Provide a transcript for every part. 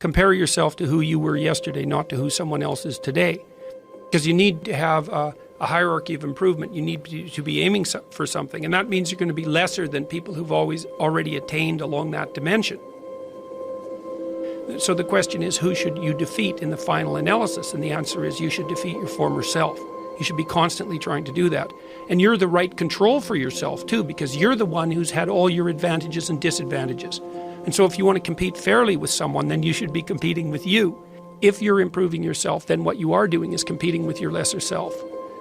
compare yourself to who you were yesterday, not to who someone else is today. Because you need to have a hierarchy of improvement. You need to be aiming for something, and that means you're going to be lesser than people who've already attained along that dimension. So the question is, who should you defeat in the final analysis? And the answer is, you should defeat your former self. You should be constantly trying to do that. And you're the right control for yourself too, because you're the one who's had all your advantages and disadvantages. And so if you want to compete fairly with someone, then you should be competing with you. If you're improving yourself, then what you are doing is competing with your lesser self.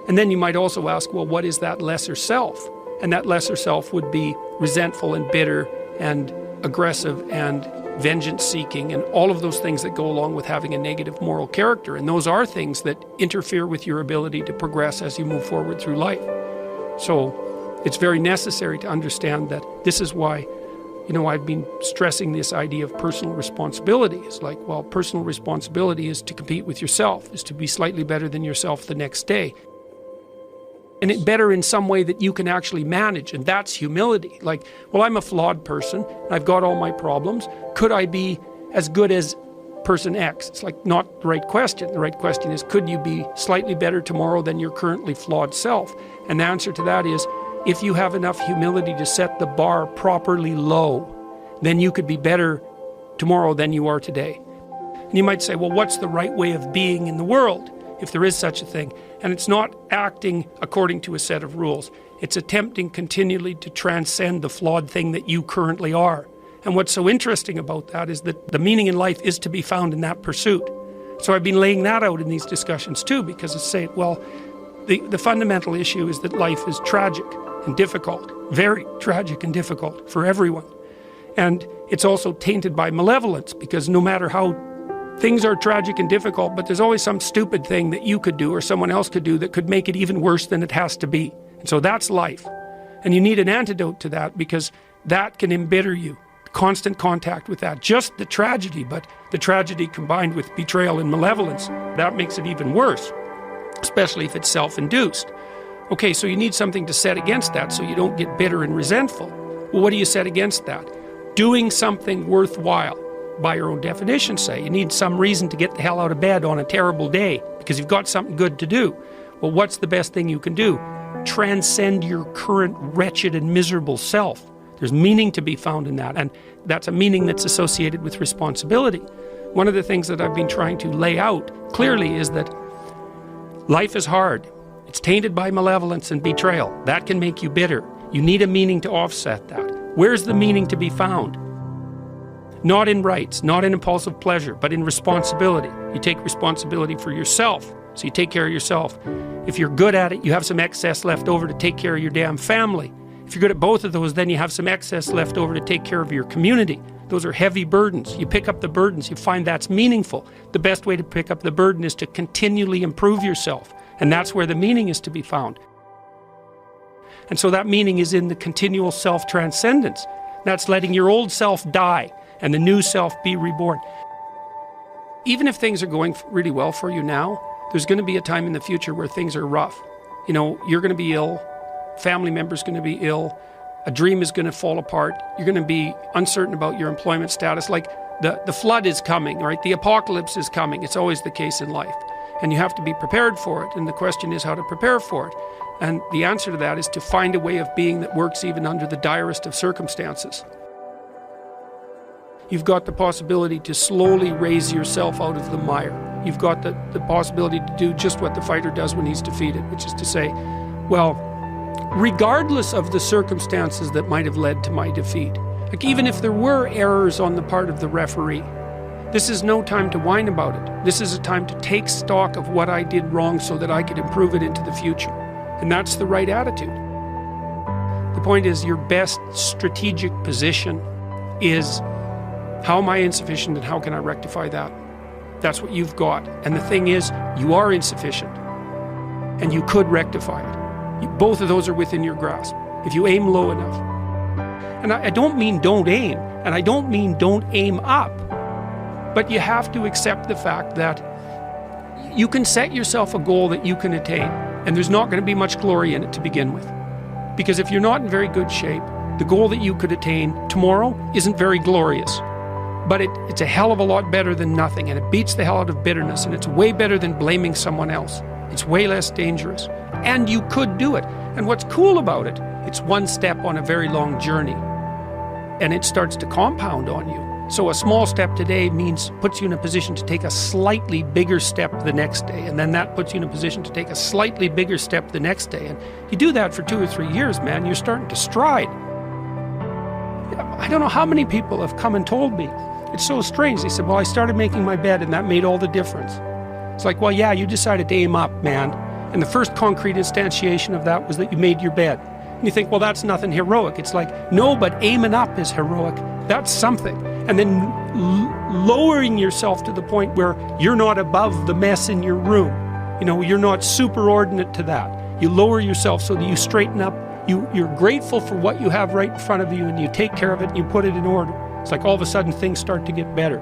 And then you might also ask, well, what is that lesser self? And that lesser self would be resentful and bitter and aggressive and vengeance-seeking and all of those things that go along with having a negative moral character. And those are things that interfere with your ability to progress as you move forward through life. So it's very necessary to understand that this is why, I've been stressing this idea of personal responsibility. It's like, well, personal responsibility is to compete with yourself, is to be slightly better than yourself the next day. And it better in some way that you can actually manage, and that's humility. Like, well, I'm a flawed person, I've got all my problems. Could I be as good as person X? It's like not the right question. The right question is, could you be slightly better tomorrow than your currently flawed self? And the answer to that is, if you have enough humility to set the bar properly low, then you could be better tomorrow than you are today. And you might say, well, what's the right way of being in the world, if there is such a thing? And it's not acting according to a set of rules. It's attempting continually to transcend the flawed thing that you currently are. And what's so interesting about that is that the meaning in life is to be found in that pursuit. So I've been laying that out in these discussions too, because it's saying, well, the fundamental issue is that life is tragic and difficult, very tragic and difficult for everyone. And it's also tainted by malevolence, because no matter how things are tragic and difficult, but there's always some stupid thing that you could do or someone else could do that could make it even worse than it has to be. And so that's life. And you need an antidote to that, because that can embitter you. Constant contact with that. Just the tragedy, but the tragedy combined with betrayal and malevolence, that makes it even worse, especially if it's self-induced. Okay, so you need something to set against that so you don't get bitter and resentful. Well, what do you set against that? Doing something worthwhile. By your own definition, say. You need some reason to get the hell out of bed on a terrible day because you've got something good to do. Well, what's the best thing you can do? Transcend your current wretched and miserable self. There's meaning to be found in that, and that's a meaning that's associated with responsibility. One of the things that I've been trying to lay out clearly is that life is hard. It's tainted by malevolence and betrayal. That can make you bitter. You need a meaning to offset that. Where's the meaning to be found? Not in rights, not in impulsive pleasure, but in responsibility. You take responsibility for yourself, so you take care of yourself. If you're good at it, you have some excess left over to take care of your damn family. If you're good at both of those, then you have some excess left over to take care of your community. Those are heavy burdens. You pick up the burdens, you find that's meaningful. The best way to pick up the burden is to continually improve yourself, and that's where the meaning is to be found. And so that meaning is in the continual self-transcendence. That's letting your old self die and the new self be reborn. Even if things are going really well for you now, there's going to be a time in the future where things are rough. You're going to be ill, family member's going to be ill, a dream is going to fall apart, you're going to be uncertain about your employment status. Like the flood is coming, right? The apocalypse is coming. It's always the case in life. And you have to be prepared for it. And the question is how to prepare for it. And the answer to that is to find a way of being that works even under the direst of circumstances. You've got the possibility to slowly raise yourself out of the mire. You've got the possibility to do just what the fighter does when he's defeated, which is to say, well, regardless of the circumstances that might have led to my defeat, like even if there were errors on the part of the referee, this is no time to whine about it. This is a time to take stock of what I did wrong so that I could improve it into the future. And that's the right attitude. The point is, your best strategic position is, how am I insufficient and how can I rectify that? That's what you've got. And the thing is, you are insufficient and you could rectify it. Both of those are within your grasp if you aim low enough. And I don't mean don't aim, and I don't mean don't aim up, but you have to accept the fact that you can set yourself a goal that you can attain, and there's not going to be much glory in it to begin with. Because if you're not in very good shape, the goal that you could attain tomorrow isn't very glorious. But it's a hell of a lot better than nothing, and it beats the hell out of bitterness, and it's way better than blaming someone else. It's way less dangerous. And you could do it. And what's cool about it, it's one step on a very long journey. And it starts to compound on you. So a small step today puts you in a position to take a slightly bigger step the next day. And then that puts you in a position to take a slightly bigger step the next day. And you do that for 2 or 3 years, man, you're starting to stride. I don't know how many people have come and told me. It's so strange. They said, well, I started making my bed and that made all the difference. It's like, well, yeah, you decided to aim up, man. And the first concrete instantiation of that was that you made your bed. And you think, well, that's nothing heroic. It's like, no, but aiming up is heroic. That's something. And then lowering yourself to the point where you're not above the mess in your room. You know, you're not superordinate to that. You lower yourself so that you straighten up. You're grateful for what you have right in front of you, and you take care of it and you put it in order. It's like all of a sudden things start to get better.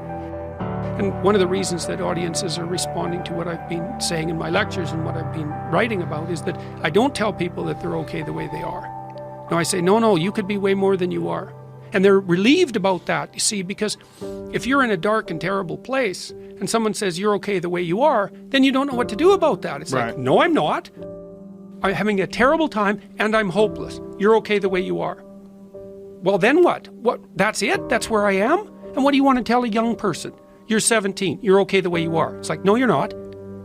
And one of the reasons that audiences are responding to what I've been saying in my lectures and what I've been writing about is that I don't tell people that they're okay the way they are. No, I say, no, you could be way more than you are. And they're relieved about that, you see, because if you're in a dark and terrible place and someone says you're okay the way you are, then you don't know what to do about that. It's like, no, I'm not. I'm having a terrible time and I'm hopeless. You're okay the way you are. Well, then what? That's it? That's where I am? And what do you want to tell a young person? You're 17. You're okay the way you are. It's like, no, you're not.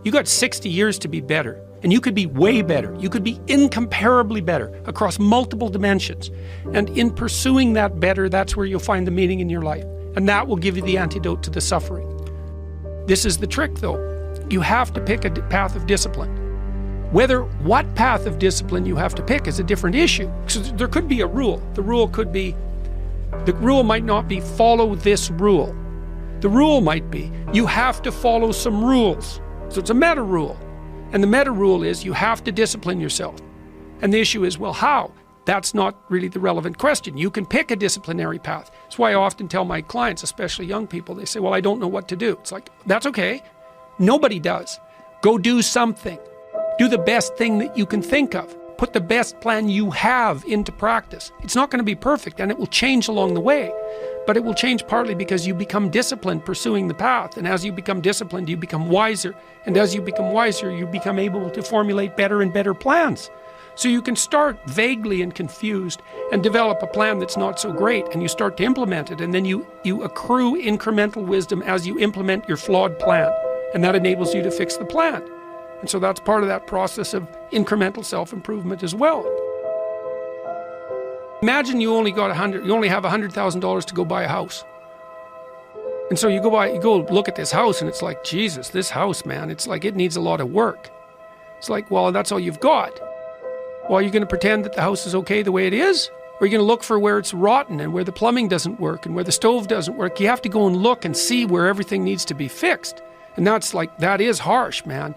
You got 60 years to be better. And you could be way better. You could be incomparably better across multiple dimensions. And in pursuing that better, that's where you'll find the meaning in your life. And that will give you the antidote to the suffering. This is the trick, though. You have to pick a path of discipline. What path of discipline you have to pick is a different issue. So there could be a rule. The rule might not be follow this rule. The rule might be you have to follow some rules. So it's a meta rule. And the meta rule is you have to discipline yourself. And the issue is, well, how? That's not really the relevant question. You can pick a disciplinary path. That's why I often tell my clients, especially young people, they say, well, I don't know what to do. It's like, that's okay. Nobody does. Go do something. Do the best thing that you can think of. Put the best plan you have into practice. It's not going to be perfect, and it will change along the way. But it will change partly because you become disciplined pursuing the path. And as you become disciplined, you become wiser. And as you become wiser, you become able to formulate better and better plans. So you can start vaguely and confused and develop a plan that's not so great, and you start to implement it. And then you accrue incremental wisdom as you implement your flawed plan. And that enables you to fix the plan. And so that's part of that process of incremental self-improvement as well. Imagine you only have $100,000 to go buy a house. And so you go look at this house and it's like, Jesus, this house, man, it's like it needs a lot of work. It's like, well, that's all you've got. Well, are you going to pretend that the house is okay the way it is? Or are you going to look for where it's rotten and where the plumbing doesn't work and where the stove doesn't work? You have to go and look and see where everything needs to be fixed. And that is harsh, man.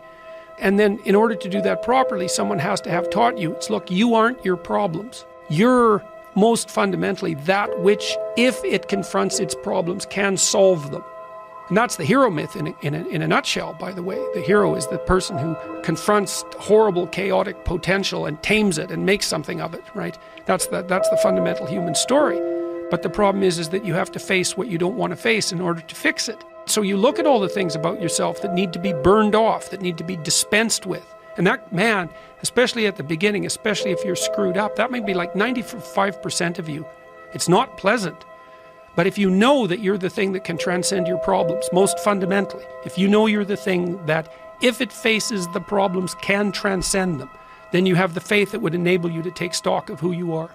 And then in order to do that properly, someone has to have taught you, look, you aren't your problems. You're most fundamentally that which, if it confronts its problems, can solve them. And that's the hero myth in a nutshell, by the way. The hero is the person who confronts horrible, chaotic potential and tames it and makes something of it, right? That's the fundamental human story. But the problem is that you have to face what you don't want to face in order to fix it. So you look at all the things about yourself that need to be burned off, that need to be dispensed with. And that, man, especially at the beginning, especially if you're screwed up, that might be like 95% of you. It's not pleasant. But if you know that you're the thing that can transcend your problems, most fundamentally, if you know you're the thing that, if it faces the problems, can transcend them, then you have the faith that would enable you to take stock of who you are.